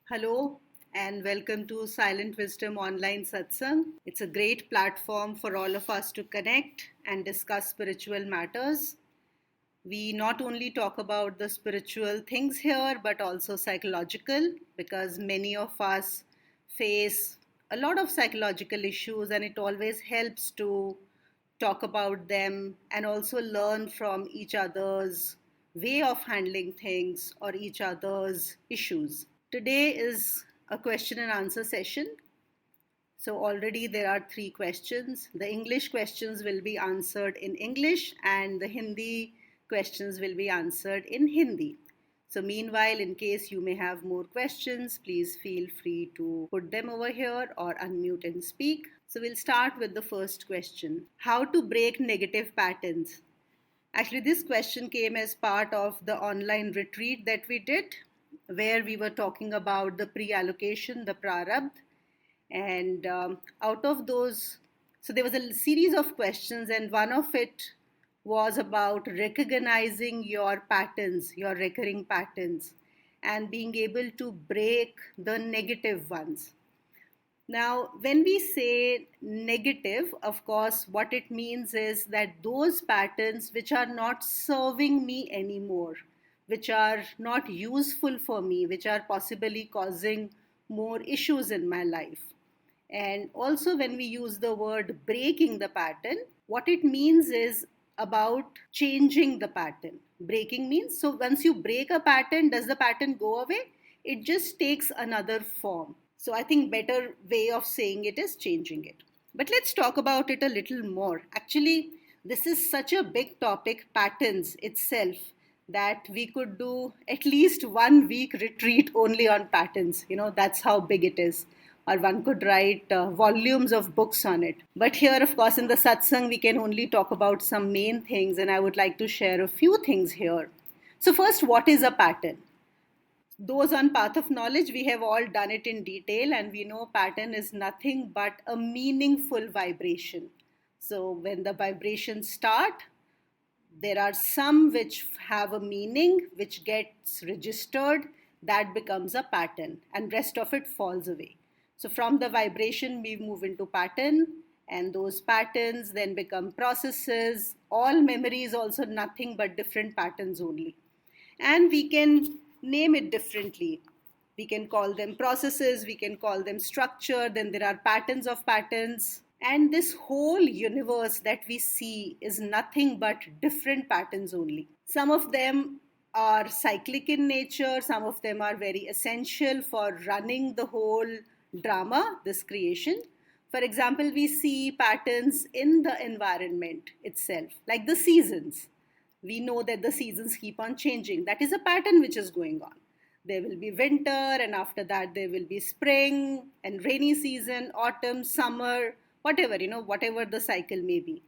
Hello and welcome to Silent Wisdom Online Satsang. It's a great platform for all of us to connect and discuss spiritual matters. We not only talk about the spiritual things here, but also psychological, because many of us face a lot of psychological issues, and it always helps to talk about them and also learn from each other's way of handling things or each other's issues. Today is a question and answer session. So already there are three questions. The English questions will be answered in English and the Hindi questions will be answered in Hindi. So meanwhile, in case you may have more questions, please feel free to put them over here or unmute and speak. So we'll start with the first question. How to break negative patterns? Actually, this question came as part of the online retreat that we did, where we were talking about the pre-allocation, the prarabdha, and out of those, so there was a series of questions, and one of it was about recognizing your patterns, your recurring patterns, and being able to break the negative ones. Now, when we say negative, of course, what it means is that those patterns which are not serving me anymore, which are not useful for me, which are possibly causing more issues in my life. And also, when we use the word breaking the pattern, what it means is about changing the pattern. Breaking means, so once you break a pattern, does the pattern go away? It just takes another form. So I think better way of saying it is changing it. But let's talk about it a little more. Actually, this is such a big topic, patterns itself, that we could do at least 1 week retreat only on patterns. That's how big it is. Or one could write volumes of books on it. But here, of course, in the satsang, we can only talk about some main things, and I would like to share a few things here. So first, what is a pattern? Those on path of knowledge, we have all done it in detail, and we know pattern is nothing but a meaningful vibration. So when the vibrations start, there are some which have a meaning, which gets registered, that becomes a pattern, and rest of it falls away. So from the vibration, we move into pattern, and those patterns then become processes. All memory is also nothing but different patterns only. And we can name it differently. We can call them processes, we can call them structure, then there are patterns of patterns. And this whole universe that we see is nothing but different patterns only. Some of them are cyclic in nature, some of them are very essential for running the whole drama, this creation. For example, we see patterns in the environment itself, like the seasons. We know that the seasons keep on changing. That is a pattern which is going on. There will be winter, and after that, there will be spring and rainy season, autumn, summer, whatever the cycle may be.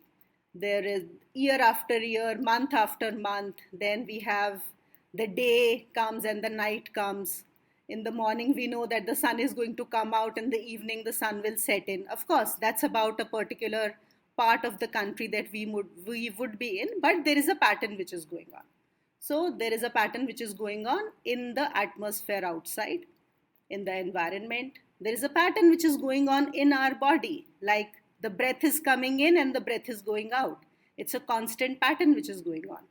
There is year after year, month after month. Then we have the day comes and the night comes. In the morning, we know that the sun is going to come out. In the evening, the sun will set in. Of course, that's about a particular part of the country that we would be in, but there is a pattern which is going on. So there is a pattern which is going on in the atmosphere outside, in the environment. There is a pattern which is going on in our body, like the breath is coming in and the breath is going out. It's a constant pattern which is going on.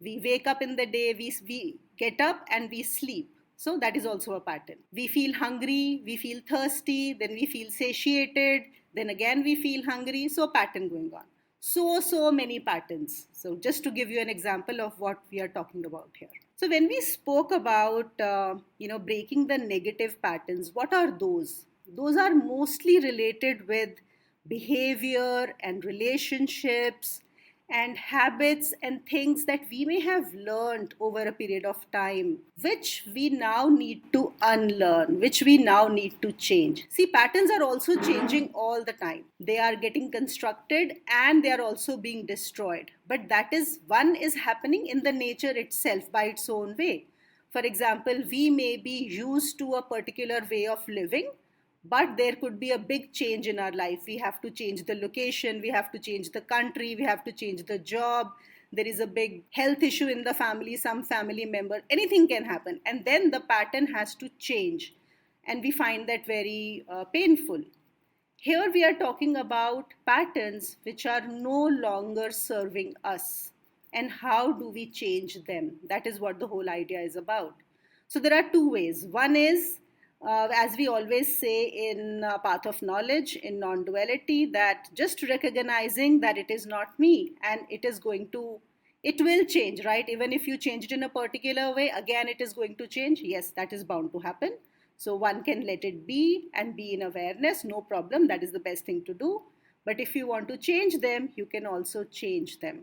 We wake up in the day, we get up and we sleep. So that is also a pattern. We feel hungry, we feel thirsty, then we feel satiated, then again we feel hungry. So pattern going on. So many patterns. So just to give you an example of what we are talking about here. So when we spoke about, breaking the negative patterns, what are those? Those are mostly related with behavior and relationships and habits and things that we may have learned over a period of time, which we now need to unlearn, which we now need to change. See, patterns are also changing all the time. They are getting constructed and they are also being destroyed. But that is, one is happening in the nature itself by its own way. For example, we may be used to a particular way of living, but there could be a big change in our life. We have to change the location, we have to change the country, we have to change the job. There is a big health issue in the family, some family member, anything can happen. And then the pattern has to change. and we find that very painful. Here we are talking about patterns which are no longer serving us, and how do we change them? That is what the whole idea is about. So there are two ways. One is, as we always say in Path of Knowledge, in non-duality, that just recognizing that it is not me, and it will change, right? Even if you change it in a particular way, again it is going to change. Yes, that is bound to happen. So one can let it be and be in awareness, no problem. That is the best thing to do. But if you want to change them, you can also change them.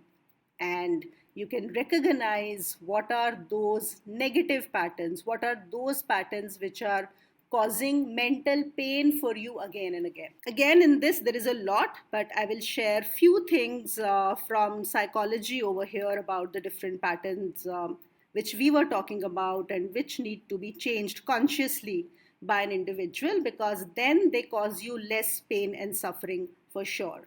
And you can recognize what are those negative patterns, what are those patterns which are causing mental pain for you again and again. Again, in this, there is a lot, but I will share few things from psychology over here about the different patterns which we were talking about and which need to be changed consciously by an individual, because then they cause you less pain and suffering for sure.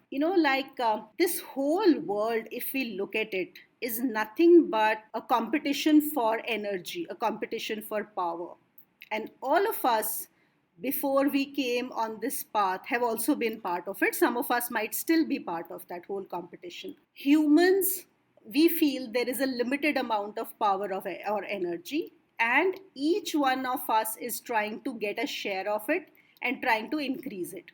This whole world, if we look at it, is nothing but a competition for energy, a competition for power. And all of us, before we came on this path, have also been part of it. Some of us might still be part of that whole competition. Humans, we feel there is a limited amount of power of our energy, and each one of us is trying to get a share of it and trying to increase it.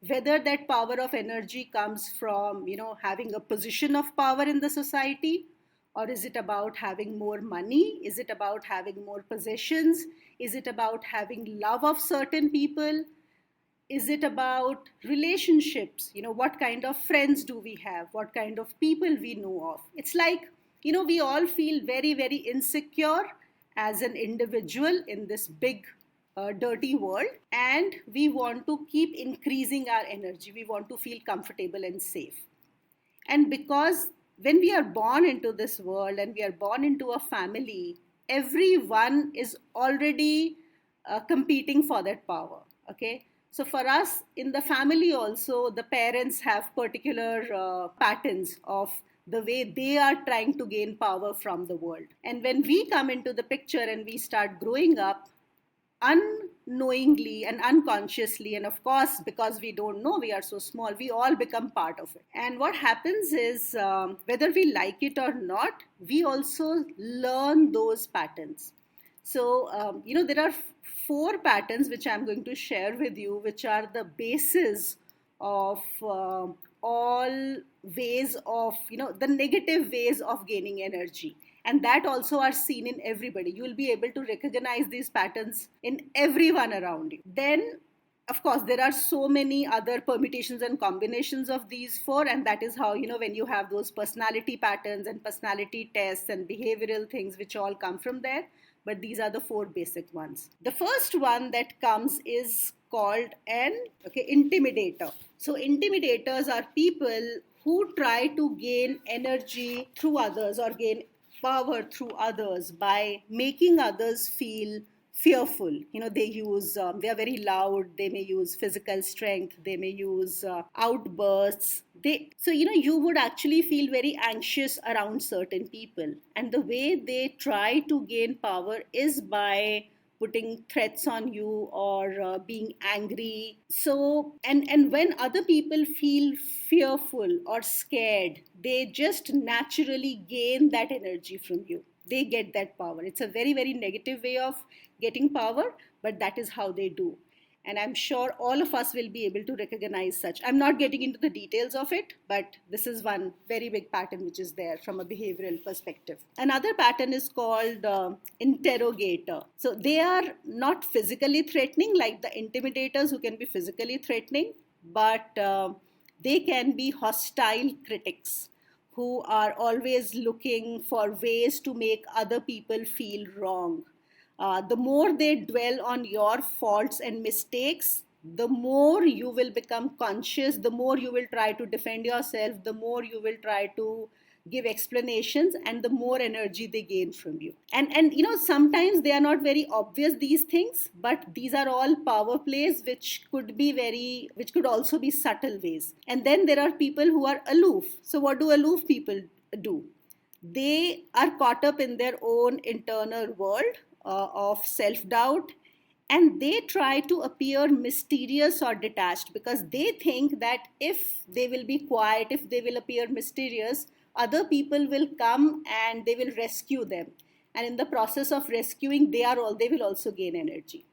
Whether that power of energy comes from, having a position of power in the society, or is it about having more money? Is it about having more possessions? Is it about having love of certain people? Is it about relationships? What kind of friends do we have? What kind of people we know of? It's like, we all feel very, very insecure as an individual in this big dirty world, and we want to keep increasing our energy. We want to feel comfortable and safe. And because when we are born into this world and we are born into a family, everyone is already competing for that power. Okay. So for us in the family also, the parents have particular patterns of the way they are trying to gain power from the world. And when we come into the picture and we start growing up, unknowingly and unconsciously, and of course because we don't know, we are so small, we all become part of it. And what happens is, whether we like it or not, we also learn those patterns. So there are 4 patterns which I'm going to share with you, which are the basis of all ways of, the negative ways of gaining energy. And that also are seen in everybody. You will be able to recognize these patterns in everyone around you. Then, of course, there are so many other permutations and combinations of these 4. And that is how, when you have those personality patterns and personality tests and behavioral things, which all come from there. But these are the 4 basic ones. The first one that comes is called an intimidator. So intimidators are people who try to gain energy through others or gain power through others by making others feel fearful. They are very loud, they may use physical strength, they may use outbursts. So you would actually feel very anxious around certain people. And the way they try to gain power is by putting threats on you or being angry. So, and when other people feel fearful or scared, they just naturally gain that energy from you. They get that power. It's a very, very negative way of getting power, but that is how they do. And I'm sure all of us will be able to recognize such. I'm not getting into the details of it, but this is one very big pattern which is there from a behavioral perspective. Another pattern is called interrogator. So they are not physically threatening like the intimidators who can be physically threatening, but they can be hostile critics who are always looking for ways to make other people feel wrong. The more they dwell on your faults and mistakes, the more you will become conscious, the more you will try to defend yourself, the more you will try to give explanations, and the more energy they gain from you. And sometimes they are not very obvious, these things, but these are all power plays which could also be subtle ways. And then there are people who are aloof. So what do aloof people do? They are caught up in their own internal world of self-doubt, And they try to appear mysterious or detached because they think that if they will be quiet, if they will appear mysterious, other people will come and they will rescue them. And in the process of rescuing, they will also gain energy.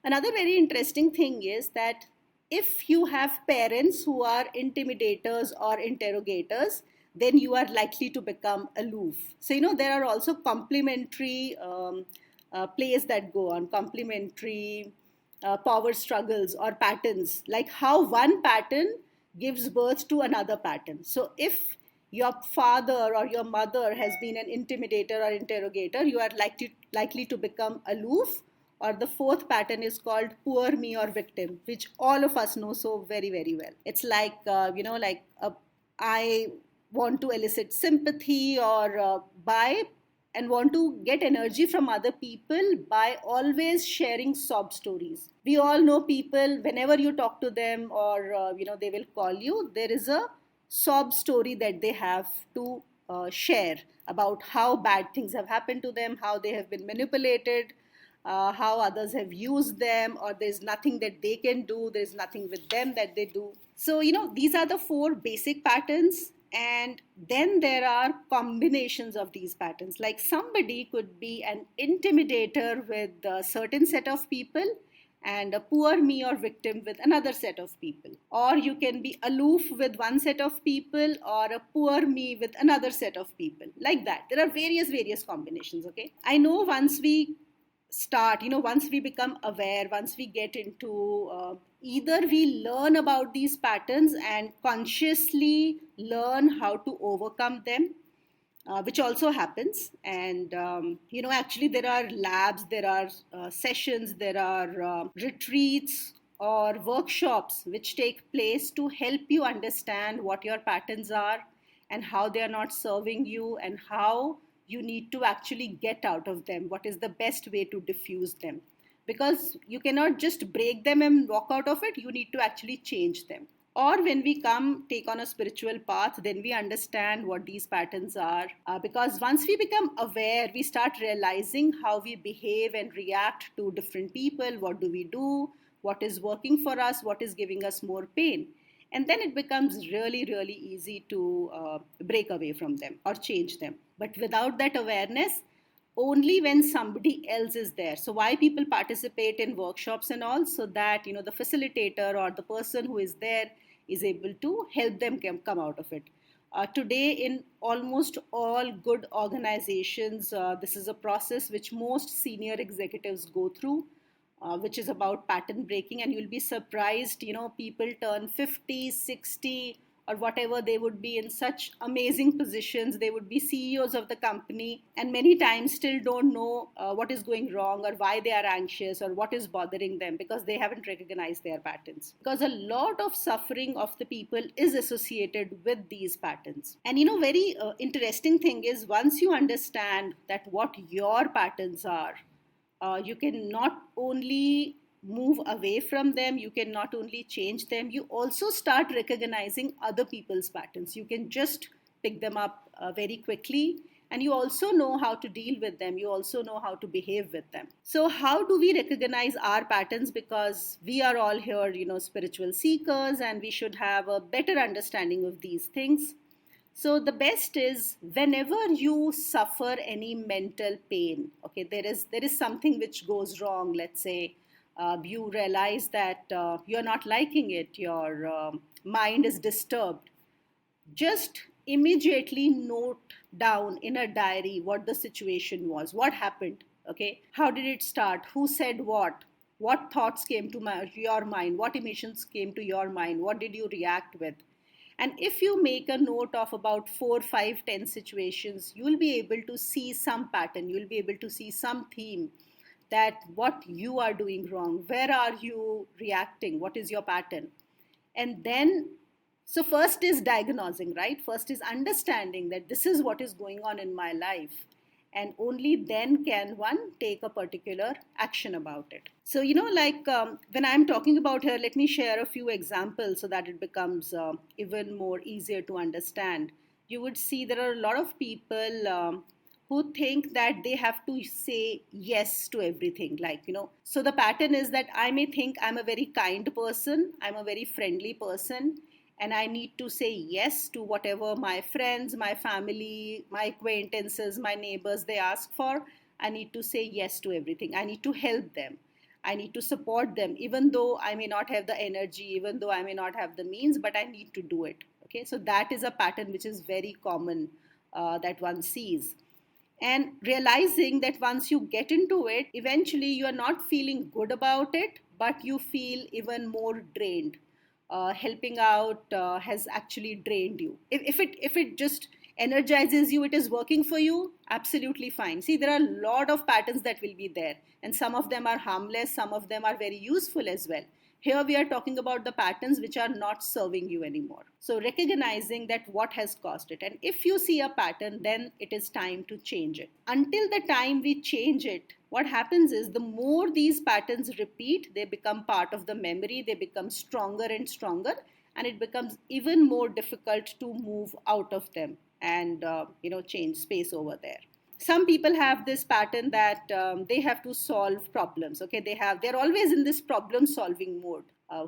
Another very interesting thing is that if you have parents who are intimidators or interrogators, then you are likely to become aloof. So, there are also complementary plays that go on, complementary power struggles or patterns, like how one pattern gives birth to another pattern. So, if your father or your mother has been an intimidator or interrogator, you are likely to become aloof. Or the fourth pattern is called poor me or victim, which all of us know so very, very well. It's like, I want to elicit sympathy or buy and want to get energy from other people by always sharing sob stories. We all know people, whenever you talk to them or, they will call you, there is a sob story that they have to share about how bad things have happened to them, how they have been manipulated, how others have used them, or there's nothing that they can do, there's nothing with them that they do. So, these are the four basic patterns. And then there are combinations of these patterns. Like somebody could be an intimidator with a certain set of people and a poor me or victim with another set of people. Or you can be aloof with one set of people or a poor me with another set of people. Like that. There are various combinations, okay? I know once we start, once we become aware, once we get into either we learn about these patterns and consciously learn how to overcome them, which also happens. And, actually there are labs, there are sessions, there are retreats or workshops which take place to help you understand what your patterns are and how they are not serving you and how you need to actually get out of them. What is the best way to diffuse them? Because you cannot just break them and walk out of it, you need to actually change them. Or when we take on a spiritual path, then we understand what these patterns are. Because once we become aware, we start realizing how we behave and react to different people. What do we do? What is working for us? What is giving us more pain? And then it becomes really, really easy to break away from them or change them. But without that awareness, only when somebody else is there. So why people participate in workshops and all? So that, the facilitator or the person who is there is able to help them come out of it. Today, in almost all good organizations, this is a process which most senior executives go through, which is about pattern breaking. And you'll be surprised, people turn 50, 60, or whatever, they would be in such amazing positions. They would be CEOs of the company and many times still don't know what is going wrong or why they are anxious or what is bothering them, because they haven't recognized their patterns. Because a lot of suffering of the people is associated with these patterns. And very interesting thing is, once you understand that what your patterns are, you can not only move away from them, you can not only change them, you also start recognizing other people's patterns. You can just pick them up very quickly, and you also know how to deal with them, you also know how to behave with them. So how do we recognize our patterns? Because we are all here, spiritual seekers, and we should have a better understanding of these things. So the best is, whenever you suffer any mental pain, okay, there is something which goes wrong. Let's say you realize that you're not liking it, your mind is disturbed. Just immediately note down in a diary what the situation was, what happened, okay, how did it start, who said what thoughts came to your mind, what emotions came to your mind, what did you react with. And if you make a note of about 4, 5, 10 situations, you will be able to see some pattern, you will be able to see some theme, that what you are doing wrong, where are you reacting, what is your pattern. And then, so first is diagnosing, right? First is understanding that this is what is going on in my life. And only then can one take a particular action about it. So, when I'm talking about here, let me share a few examples so that it becomes even more easier to understand. You would see there are a lot of people who think that they have to say yes to everything. Like, so the pattern is that I may think I'm a very kind person, I'm a very friendly person, and I need to say yes to whatever my friends, my family, my acquaintances, my neighbors, they ask for. I need to say yes to everything. I need to help them. I need to support them, even though I may not have the energy, even though I may not have the means, but I need to do it. Okay, so that is a pattern which is very common that one sees. And realizing that once you get into it, eventually you are not feeling good about it, but you feel even more drained. Helping out has actually drained you. If it just energizes you, it is working for you, absolutely fine. See, there are a lot of patterns that will be there, and some of them are harmless, some of them are very useful as well. Here we are talking about the patterns which are not serving you anymore. So recognizing that what has caused it. And if you see a pattern, then it is time to change it. Until the time we change it, what happens is the more these patterns repeat, they become part of the memory, they become stronger and stronger, and it becomes even more difficult to move out of them and change space over there. Some people have this pattern that they have to solve problems. Okay, they're always in this problem solving mode.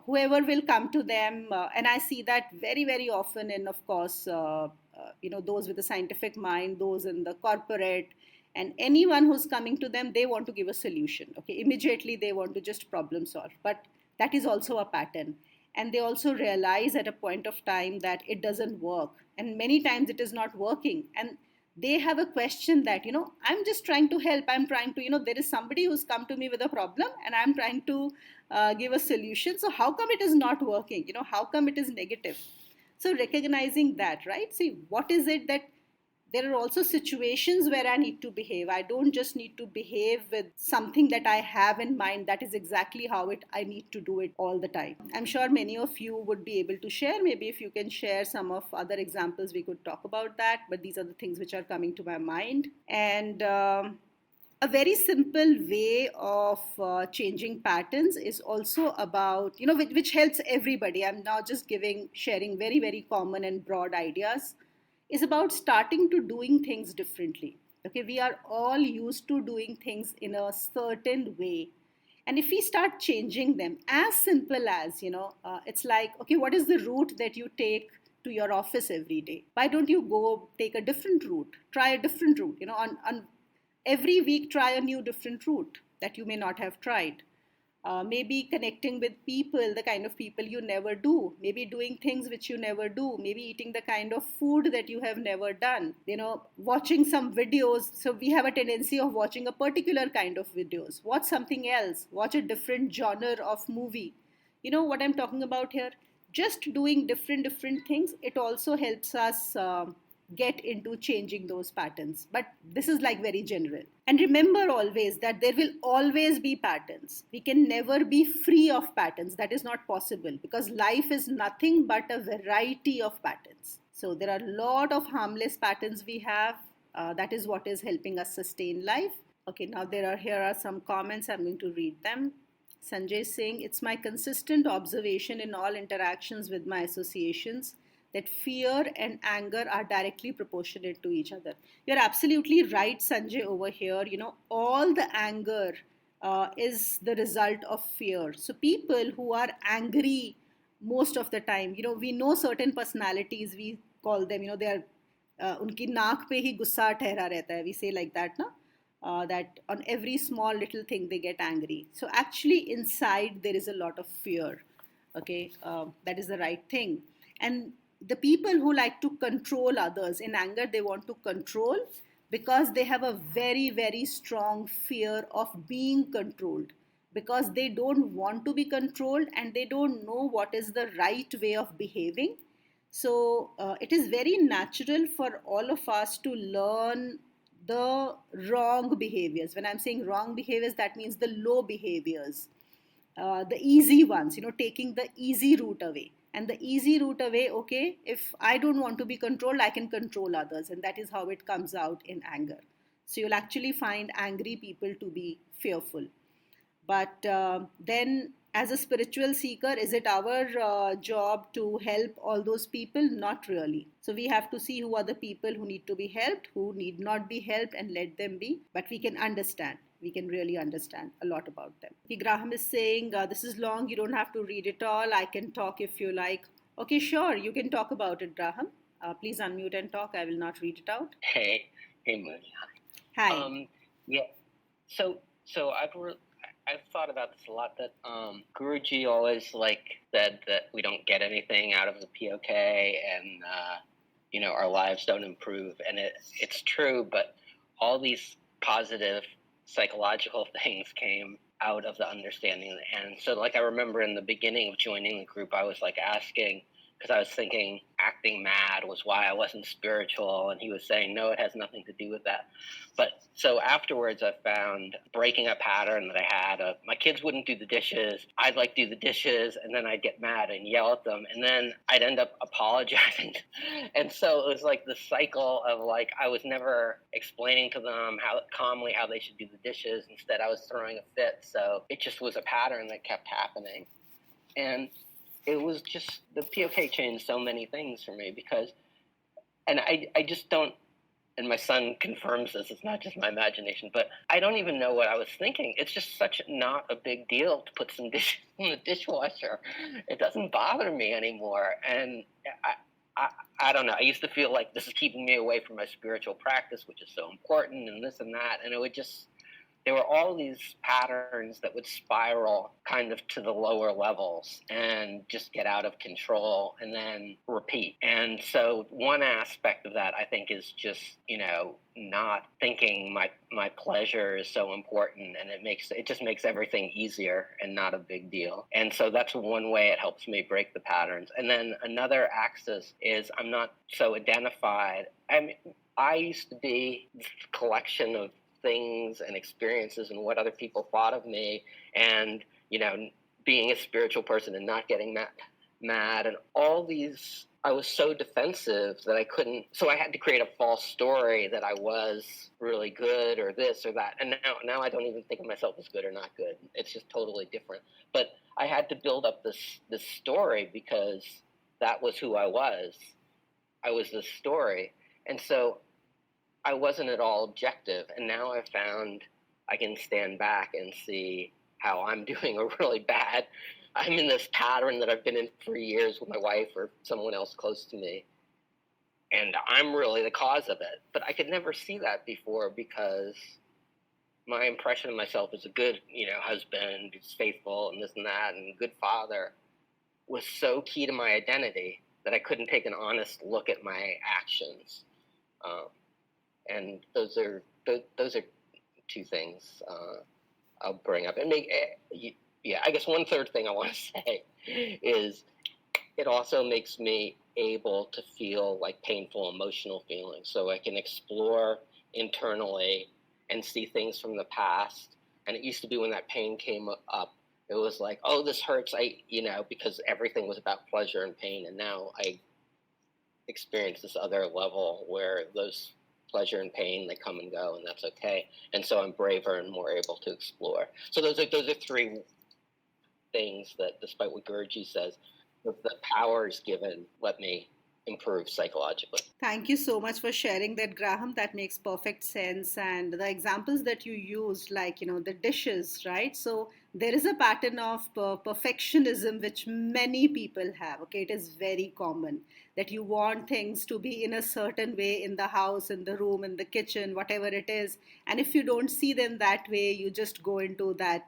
Whoever will come to them, and I see that very very often in, of course, those with a scientific mind, those in the corporate, and anyone who's coming to them, they want to give a solution. Okay, immediately they want to just problem solve, but that is also a pattern. And they also realize at a point of time that it doesn't work, and many times it is not working, and they have a question that, I'm just trying to help, I'm trying to, there is somebody who's come to me with a problem, and I'm trying to give a solution. So how come it is not working? How come it is negative? So recognizing that, right? See, what is it that there are also situations where I need to behave. I don't just need to behave with something that I have in mind. That is exactly how I need to do it all the time. I'm sure many of you would be able to share. Maybe if you can share some of other examples, we could talk about that. But these are the things which are coming to my mind. And a very simple way of changing patterns is also about, which helps everybody. I'm now just sharing very, very common and broad ideas, is about starting to doing things differently. Okay, we are all used to doing things in a certain way. And if we start changing them, as simple as, it's like, okay, what is the route that you take to your office every day? Why don't you go take a different route? Try a different route, on every week, try a new different route that you may not have tried. Maybe connecting with people, the kind of people you never do, maybe doing things which you never do, maybe eating the kind of food that you have never done, watching some videos. So we have a tendency of watching a particular kind of videos. Watch something else, watch a different genre of movie. You know what I'm talking about here? Just doing different things, it also helps us get into changing those patterns. But this is like very general. And remember always that there will always be patterns. We can never be free of patterns. That is not possible, because life is nothing but a variety of patterns. So there are a lot of harmless patterns we have. That is what is helping us sustain life. Okay, now here are some comments. I'm going to read them. Sanjay saying, it's my consistent observation in all interactions with my associations that fear and anger are directly proportionate to each other. You're absolutely right, Sanjay, over here. All the anger is the result of fear. So people who are angry most of the time, we know certain personalities, we call them, they are, unki naak pe hi gussa ठहरा रहता है. We say like that, no? That on every small little thing they get angry. So actually inside there is a lot of fear. Okay, that is the right thing. And the people who like to control others, in anger they want to control, because they have a very very strong fear of being controlled, because they don't want to be controlled and they don't know what is the right way of behaving. So it is very natural for all of us to learn the wrong behaviors. When I'm saying wrong behaviors, that means the low behaviors, the easy ones, taking the easy route away. And the easy route away, okay, if I don't want to be controlled, I can control others. And that is how it comes out in anger. So you'll actually find angry people to be fearful. But then As a spiritual seeker, is it our job to help all those people? Not really. So we have to see who are the people who need to be helped, who need not be helped, and let them be. But we can understand. We can really understand a lot about them. Okay, Graham is saying, this is long, you don't have to read it all. I can talk if you like. Okay, sure, you can talk about it, Graham. Please unmute and talk. I will not read it out. Hey, Mooney. Hi. Yeah. So I've thought about this a lot. That Guruji always said that we don't get anything out of the POK, and our lives don't improve, and it's true. But all these positive psychological things came out of the understanding. And so, I remember in the beginning of joining the group, I was asking, because I was thinking acting mad was why I wasn't spiritual, and he was saying, no, it has nothing to do with that. But so afterwards, I found breaking a pattern that I had of my kids wouldn't do the dishes. I'd do the dishes, and then I'd get mad and yell at them, and then I'd end up apologizing. And so it was the cycle of I was never explaining to them calmly how they should do the dishes. Instead, I was throwing a fit. So it just was a pattern that kept happening. And it was just, the POK changed so many things for me and I just don't, and my son confirms this, it's not just my imagination, but I don't even know what I was thinking. It's just not a big deal to put some dishes in the dishwasher. It doesn't bother me anymore. And I don't know. I used to feel like this is keeping me away from my spiritual practice, which is so important, and this and that. And there were all these patterns that would spiral kind of to the lower levels and just get out of control and then repeat. And so one aspect of that, I think, is just, not thinking my pleasure is so important, and it just makes everything easier and not a big deal. And so that's one way it helps me break the patterns. And then another axis is I'm not so identified. I used to be this collection of things and experiences and what other people thought of me, and being a spiritual person and not getting mad and all these. I was so defensive that I couldn't, so I had to create a false story that I was really good or this or that. And now I don't even think of myself as good or not good. It's just totally different. But I had to build up this story because that was who I was. I was this story. And so I wasn't at all objective. And now I've found I can stand back and see how I'm doing a really bad. I'm in this pattern that I've been in for years with my wife or someone else close to me. And I'm really the cause of it. But I could never see that before because my impression of myself as a good, husband who's faithful and this and that and good father was so key to my identity that I couldn't take an honest look at my actions. And those are two things I'll bring up. And I guess one third thing I want to say is it also makes me able to feel painful emotional feelings, so I can explore internally and see things from the past. And it used to be when that pain came up, it was oh, this hurts, because everything was about pleasure and pain. And now I experience this other level where those pleasure and pain, they come and go, and that's okay. And so I'm braver and more able to explore. So those are three things that, despite what Guruji says, the power is given, let me improve psychologically. Thank you so much for sharing that, Graham. That makes perfect sense. And the examples that you used, the dishes, right? So there is a pattern of perfectionism which many people have. Okay, it is very common that you want things to be in a certain way in the house, in the room, in the kitchen, whatever it is. And if you don't see them that way, you just go into that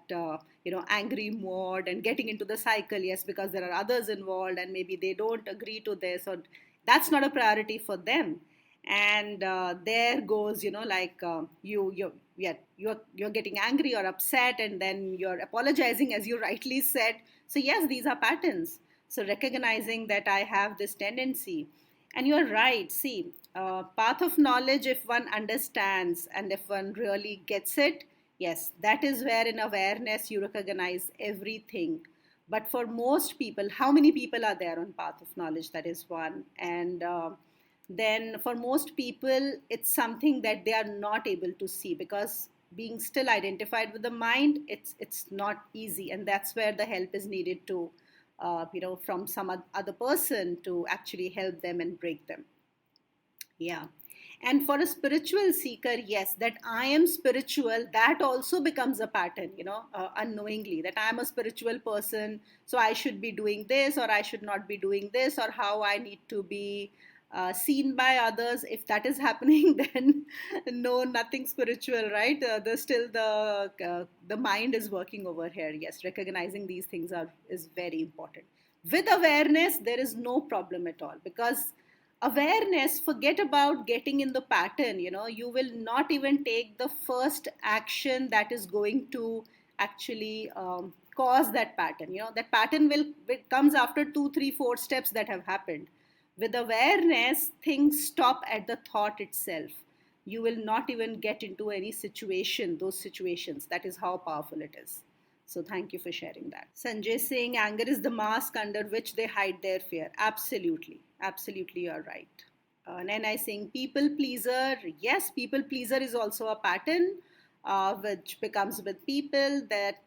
angry mode and getting into the cycle. Yes, because there are others involved and maybe they don't agree to this, or that's not a priority for them. And there goes, you're getting angry or upset, and then you're apologizing, as you rightly said. So yes, these are patterns. So recognizing that I have this tendency. And you're right. See, path of knowledge, if one understands and if one really gets it, yes, that is where in awareness you recognize everything. But for most people, how many people are there on path of knowledge? That is one. And then for most people, it's something that they are not able to see because being still identified with the mind, it's not easy, and that's where the help is needed to, from some other person to actually help them and break them. Yeah. And for a spiritual seeker, yes, that I am spiritual, that also becomes a pattern, unknowingly, that I'm a spiritual person, so I should be doing this, or I should not be doing this, or how I need to be seen by others. If that is happening, then no, nothing spiritual, right? The mind is working over here. Yes, recognizing these things is very important. With awareness, there is no problem at all, because awareness, forget about getting in the pattern. You will not even take the first action that is going to actually cause that pattern. That pattern will it comes after 2 3 4 steps that have happened. With awareness, things stop at the thought itself. You will not even get into any situation, those situations. That is how powerful it is. So thank you for sharing that. Sanjay saying anger is the mask under which they hide their fear. Absolutely. Absolutely, you're right. Nana is saying people pleaser. Yes, people pleaser is also a pattern which becomes with people that,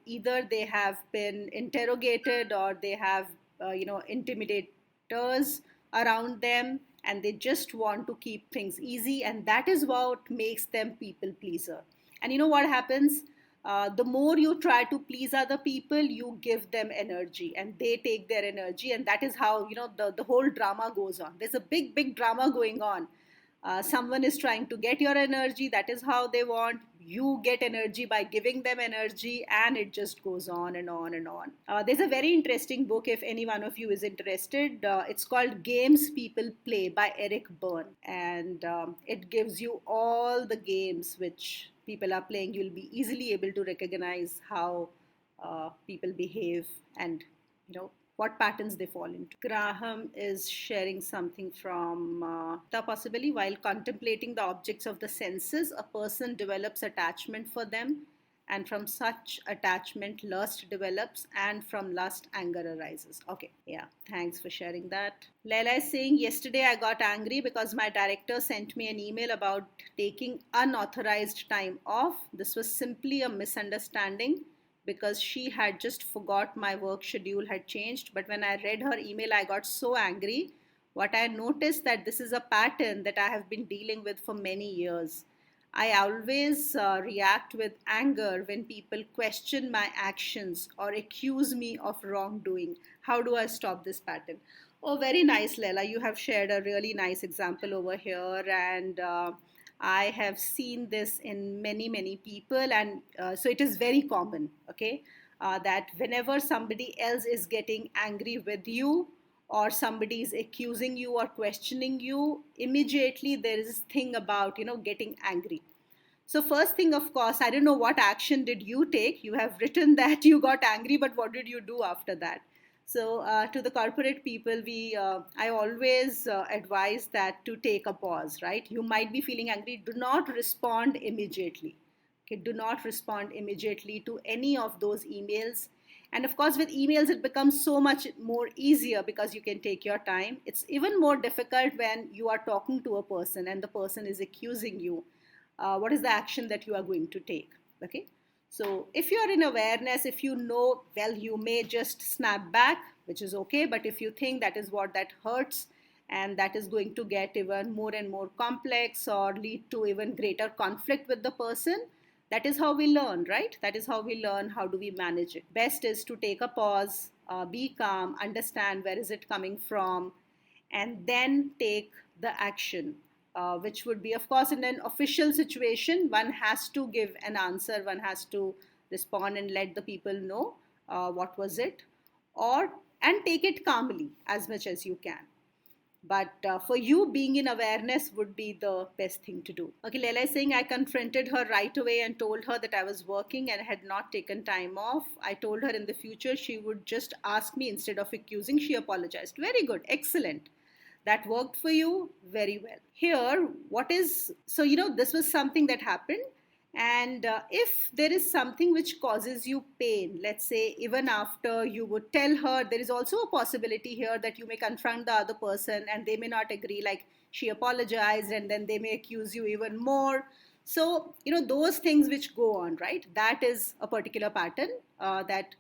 either they have been interrogated, or they have, intimidators around them, and they just want to keep things easy. And that is what makes them people pleaser. And you know what happens? The more you try to please other people, you give them energy, and they take their energy, and that is how the whole drama goes on. There's a big drama going on. Someone is trying to get your energy. That is how they want. You get energy by giving them energy, and it just goes on and on and on. There's a very interesting book, if any one of you is interested. It's called Games People Play by Eric Berne, and it gives you all the games which people are playing. You'll be easily able to recognize how people behave, and what patterns they fall into. Graham is sharing something from possibly while contemplating the objects of the senses, a person develops attachment for them, and from such attachment, lust develops, and from lust, anger arises. Okay, yeah, thanks for sharing that. Leila is saying, yesterday I got angry because my director sent me an email about taking unauthorized time off. This was simply a misunderstanding, because she had just forgot my work schedule had changed. But when I read her email, I got so angry. What I noticed that this is a pattern that I have been dealing with for many years. I always react with anger when people question my actions or accuse me of wrongdoing. How do I stop this pattern? Oh, very nice, Leila. You have shared a really nice example over here, and I have seen this in many people, and so it is very common, okay, that whenever somebody else is getting angry with you, or somebody is accusing you or questioning you, immediately there is this thing about, getting angry. So first thing, of course, I don't know what action did you take. You have written that you got angry, but what did you do after that? So to the corporate people, I always advise that to take a pause, right? You might be feeling angry. Do not respond immediately. Okay, do not respond immediately to any of those emails. And of course, with emails, it becomes so much more easier because you can take your time. It's even more difficult when you are talking to a person and the person is accusing you. What is the action that you are going to take? Okay. So if you are in awareness, if you know, well, you may just snap back, which is okay. But if you think that is what that hurts, and that is going to get even more and more complex or lead to even greater conflict with the person, that is how we learn, right? That is how we learn. How do we manage it? Best is to take a pause, be calm, understand where is it coming from, and then take the action, which would be, of course, in an official situation, one has to give an answer, one has to respond and let the people know what was it, or and take it calmly as much as you can. But for you, being in awareness would be the best thing to do. Okay, Leila is saying, I confronted her right away and told her that I was working and had not taken time off. I told her in the future she would just ask me instead of accusing. She apologized. Very good. Excellent. That worked for you very well. Here, this was something that happened. And if there is something which causes you pain, let's say even after you would tell her, there is also a possibility here that you may confront the other person and they may not agree, like she apologized, and then they may accuse you even more. So, those things which go on, right? That is a particular pattern that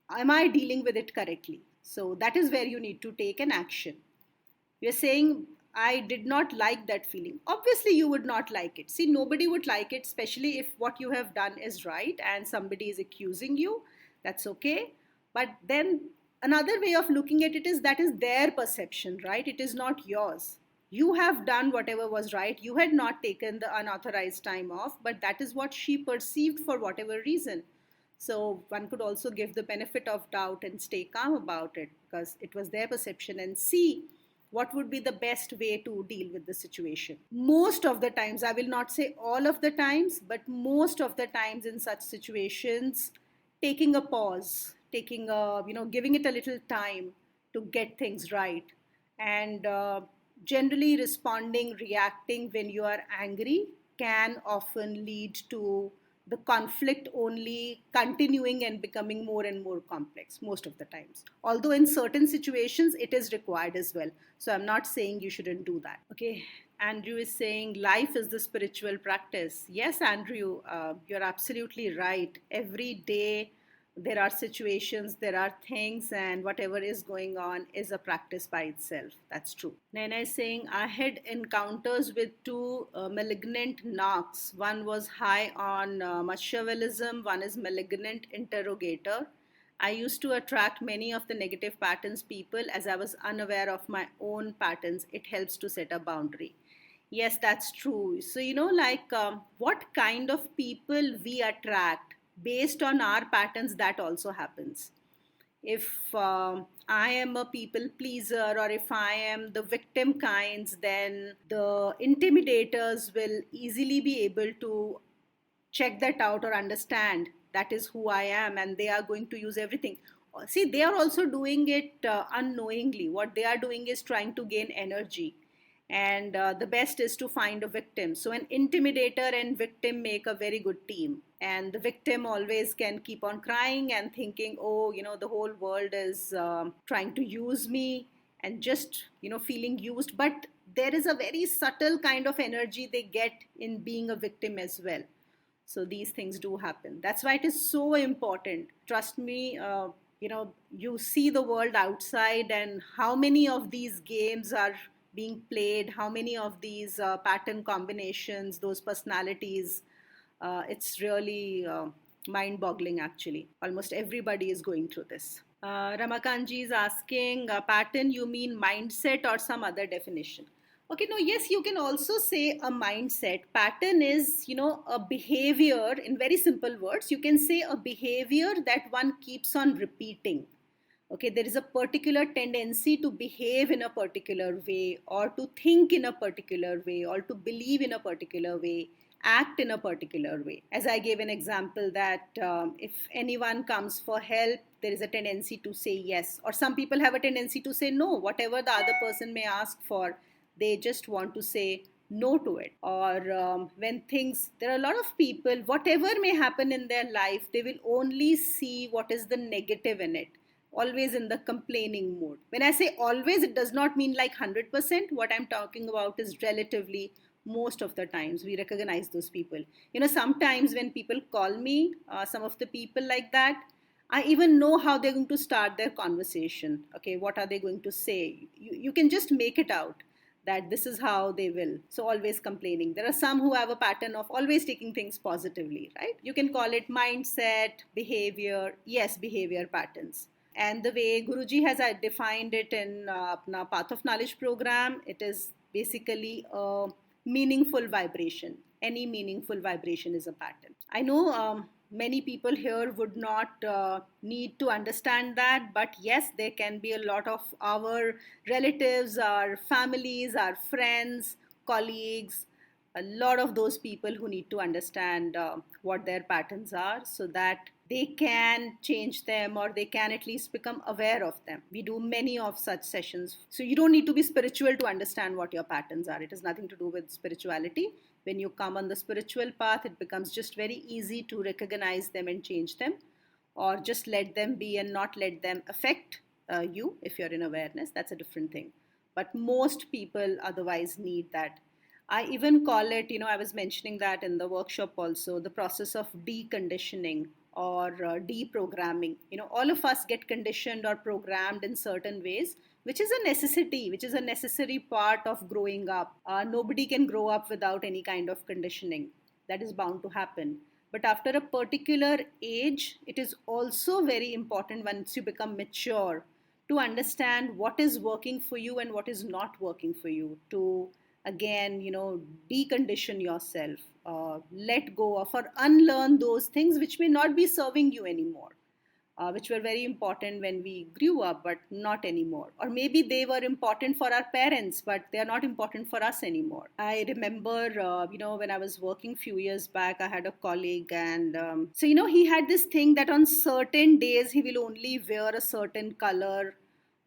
am I dealing with it correctly? So that is where you need to take an action. You're saying, I did not like that feeling. Obviously, you would not like it. See, nobody would like it, especially if what you have done is right and somebody is accusing you. That's okay. But then another way of looking at it is that is their perception, right? It is not yours. You have done whatever was right. You had not taken the unauthorized time off, but that is what she perceived for whatever reason. So one could also give the benefit of doubt and stay calm about it because it was their perception and see what would be the best way to deal with the situation. Most of the times, I will not say all of the times, but most of the times in such situations, taking a pause, giving it a little time to get things right, and generally responding, reacting when you are angry can often lead to the conflict only continuing and becoming more and more complex most of the times. Although in certain situations it is required as well. So I'm not saying you shouldn't do that. Okay. Andrew is saying life is the spiritual practice. Yes, Andrew, you're absolutely right. Every day there are situations, there are things, and whatever is going on is a practice by itself. That's true. Nana is saying, I had encounters with two malignant knocks. One was high on Machiavellism, one is malignant interrogator. I used to attract many of the negative patterns people as I was unaware of my own patterns. It helps to set a boundary. Yes, that's true. So, what kind of people we attract based on our patterns, that also happens. If I am a people pleaser or if I am the victim kinds, then the intimidators will easily be able to check that out or understand that is who I am, and they are going to use everything. See, they are also doing it unknowingly. What they are doing is trying to gain energy. And the best is to find a victim. So, an intimidator and victim make a very good team. And the victim always can keep on crying and thinking, oh, the whole world is trying to use me and just, feeling used. But there is a very subtle kind of energy they get in being a victim as well. So these things do happen. That's why it is so important. Trust me, you see the world outside and how many of these games are being played, how many of these pattern combinations, those personalities. It's really mind boggling, actually. Almost everybody is going through this. Ramakanji is asking, pattern, you mean mindset or some other definition? Okay, no, yes, you can also say a mindset. Pattern is, a behavior, in very simple words, you can say a behavior that one keeps on repeating. Okay, there is a particular tendency to behave in a particular way, or to think in a particular way, or to believe in a particular way, act in a particular way. As I gave an example that if anyone comes for help, there is a tendency to say yes, or some people have a tendency to say no. Whatever the other person may ask for, they just want to say no to it. Or when things, there are a lot of people, whatever may happen in their life, they will only see what is the negative in it, always in the complaining mode. When I say always, it does not mean like 100%. What I'm talking about is relatively most of the times we recognize those people. Sometimes when people call me, some of the people like that, I even know how they're going to start their conversation. Okay, what are they going to say? You can just make it out that this is how they will. So always complaining. There are some who have a pattern of always taking things positively, right? You can call it mindset, behavior. Yes, behavior patterns. And the way Guruji has defined it in apna Path of Knowledge program, it is basically a meaningful vibration. Any meaningful vibration is a pattern. I know many people here would not need to understand that, but yes, there can be a lot of our relatives, our families, our friends, colleagues, a lot of those people who need to understand what their patterns are so that they can change them, or they can at least become aware of them. We do many of such sessions. So you don't need to be spiritual to understand what your patterns are. It has nothing to do with spirituality. When you come on the spiritual path, it becomes just very easy to recognize them and change them, or just let them be and not let them affect you. If you're in awareness, that's a different thing. But most people otherwise need that I even call it, I was mentioning that in the workshop also, the process of deconditioning or deprogramming. All of us get conditioned or programmed in certain ways, which is a necessity, which is a necessary part of growing up. Nobody can grow up without any kind of conditioning. That is bound to happen. But after a particular age, it is also very important once you become mature to understand what is working for you and what is not working for you, to again, decondition yourself, let go of or unlearn those things which may not be serving you anymore, which were very important when we grew up, but not anymore. Or maybe they were important for our parents, but they are not important for us anymore. I remember, when I was working few years back, I had a colleague, and he had this thing that on certain days he will only wear a certain color.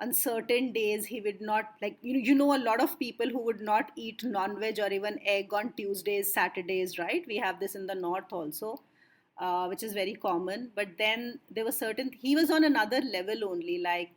On certain days he would not, like, a lot of people who would not eat non-veg or even egg on Tuesdays, Saturdays, right? We have this in the north also, which is very common. But then there were certain, he was on another level only, like,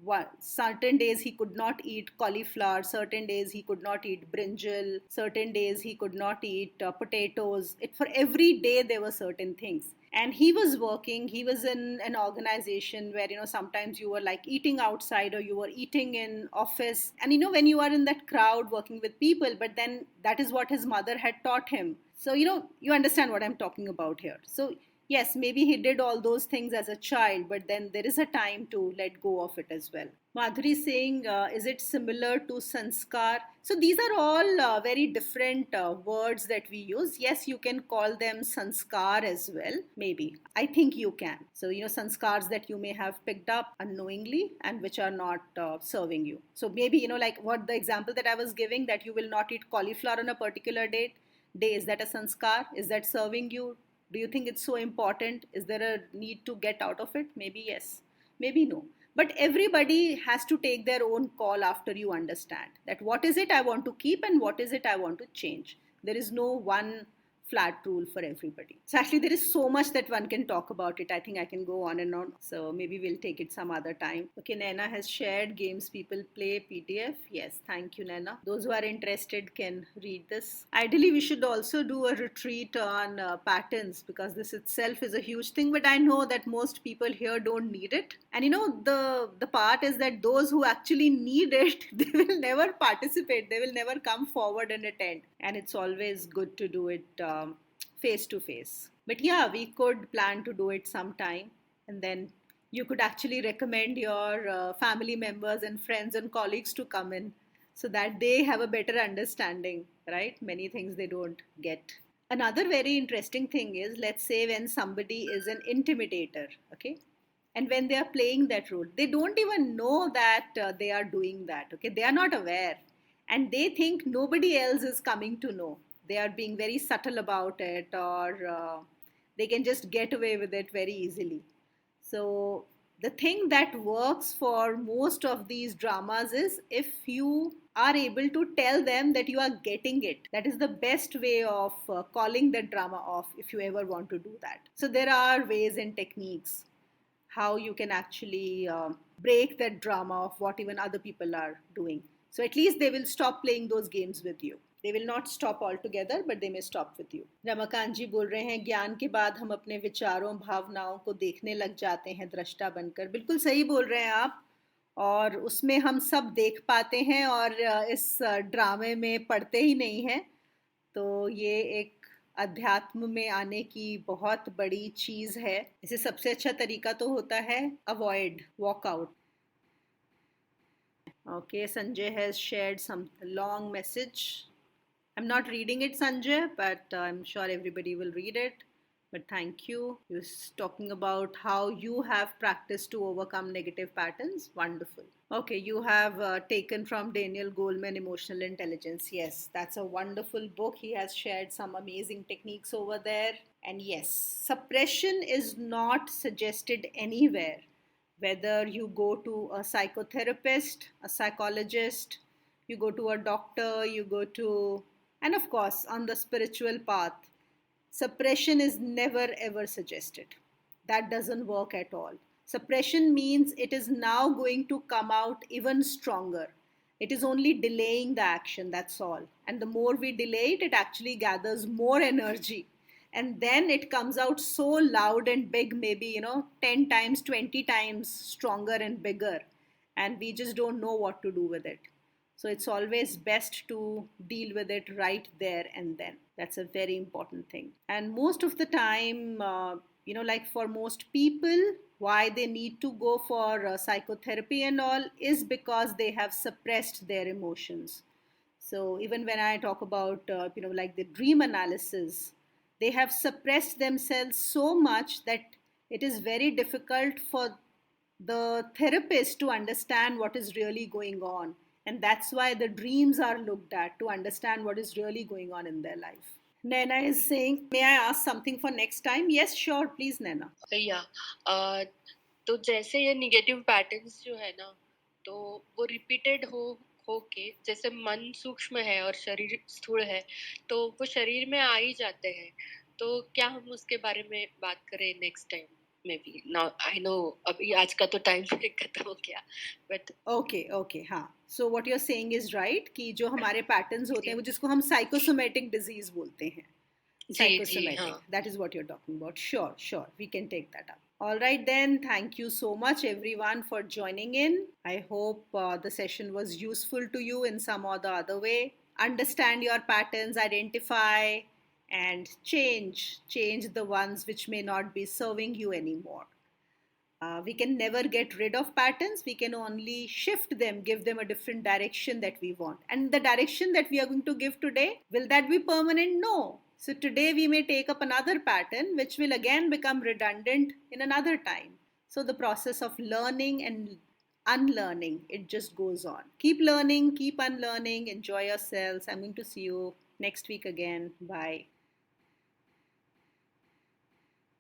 what, certain days he could not eat cauliflower, certain days he could not eat brinjal, certain days he could not eat potatoes. It, for every day there were certain things. And he was working, he was in an organization where, sometimes you were like eating outside or you were eating in office, and when you are in that crowd working with people, but then that is what his mother had taught him. So, you understand what I'm talking about here. So yes, maybe he did all those things as a child, but then there is a time to let go of it as well. Madhuri is saying, is it similar to sanskar? So these are all very different words that we use. Yes, you can call them sanskar as well, maybe. I think you can. So, sanskars that you may have picked up unknowingly and which are not serving you. So maybe, like what the example that I was giving, that you will not eat cauliflower on a particular day, is that a sanskar? Is that serving you? Do you think it's so important? Is there a need to get out of it? Maybe yes, maybe no. But everybody has to take their own call after you understand that what is it I want to keep and what is it I want to change. There is no one flat rule for everybody. So actually there is so much that one can talk about it. I think I can go on and on. So maybe we'll take it some other time. Okay, Naina has shared games people play PDF. Yes, thank you, Naina. Those who are interested can read this. Ideally, we should also do a retreat on patterns, because this itself is a huge thing. But I know that most people here don't need it. And the part is that those who actually need it, they will never participate. They will never come forward and attend. And it's always good to do it face to face. But yeah, we could plan to do it sometime, and then you could actually recommend your family members and friends and colleagues to come in, so that they have a better understanding, right? Many things they don't get. Another very interesting thing is, let's say when somebody is an intimidator, okay? And when they are playing that role, they don't even know that they are doing that, okay? They are not aware. And they think nobody else is coming to know. They are being very subtle about it, or they can just get away with it very easily. So the thing that works for most of these dramas is if you are able to tell them that you are getting it. That is the best way of calling the drama off, if you ever want to do that. So there are ways and techniques how you can actually break that drama of what even other people are doing. So at least they will stop playing those games with you. They will not stop altogether, but they may stop with you. Ramakant जी बोल रहे हैं, ज्ञान के बाद हम अपने विचारों भावनाओं को देखने लग जाते हैं दृष्टा बनकर. बिल्कुल सही बोल रहे हैं आप. और उसमें हम सब देख पाते हैं और इस ड्रामे में पढ़ते ही नहीं हैं. तो ये एक अध्यात्म में आने की बहुत बड़ी चीज़ है. इसे सबसे अच्छा तरीका तो होता है avoid, walk out. Okay, Sanjay has shared some long message. I'm not reading it, Sanjay, but I'm sure everybody will read it. But thank you. He was talking about how you have practiced to overcome negative patterns. Wonderful. Okay, you have taken from Daniel Goleman Emotional Intelligence. Yes, that's a wonderful book. He has shared some amazing techniques over there. And yes, suppression is not suggested anywhere. Whether you go to a psychotherapist, a psychologist, you go to a doctor, you go to, and of course, on the spiritual path, suppression is never ever suggested. That doesn't work at all. Suppression means it is now going to come out even stronger. It is only delaying the action, that's all. And the more we delay it, it actually gathers more energy. And then it comes out so loud and big, maybe, 10 times, 20 times stronger and bigger. And we just don't know what to do with it. So it's always best to deal with it right there and then. That's a very important thing. And most of the time, like for most people, why they need to go for psychotherapy and all is because they have suppressed their emotions. So even when I talk about, like the dream analysis, they have suppressed themselves so much that it is very difficult for the therapist to understand what is really going on. And that's why the dreams are looked at, to understand what is really going on in their life. Naina is saying, may I ask something for next time? Yes, sure, please, Naina. या तो जैसे ये negative patterns जो है ना, तो वो repeated हो के, जैसे मन सूक्ष्म है और शरीर स्थूल है, तो वो शरीर में आ ही जाते हैं. तो क्या हम उसके बारे में बात करें next time? Maybe now I know अभी आज का तो टाइम खत्म हो गया, but ओके हाँ. So what you are saying is right, कि जो हमारे पैटर्न्स होते हैं वो जिसको हम साइकोसोमेटिक डिजीज बोलते हैं. जी Psychosomatic. हाँ. That is what you're talking about. Sure. We can take that up. All right, then. Thank you so much, everyone, for joining in. I hope the session was useful to you in some or the other way. Understand your patterns, identify, and change. Change the ones which may not be serving you anymore. We can never get rid of patterns. We can only shift them, give them a different direction that we want. And the direction that we are going to give today, will that be permanent? No. So today we may take up another pattern, which will again become redundant in another time. So the process of learning and unlearning, it just goes on. Keep learning, keep unlearning, enjoy yourselves. I'm going to see you next week again. Bye.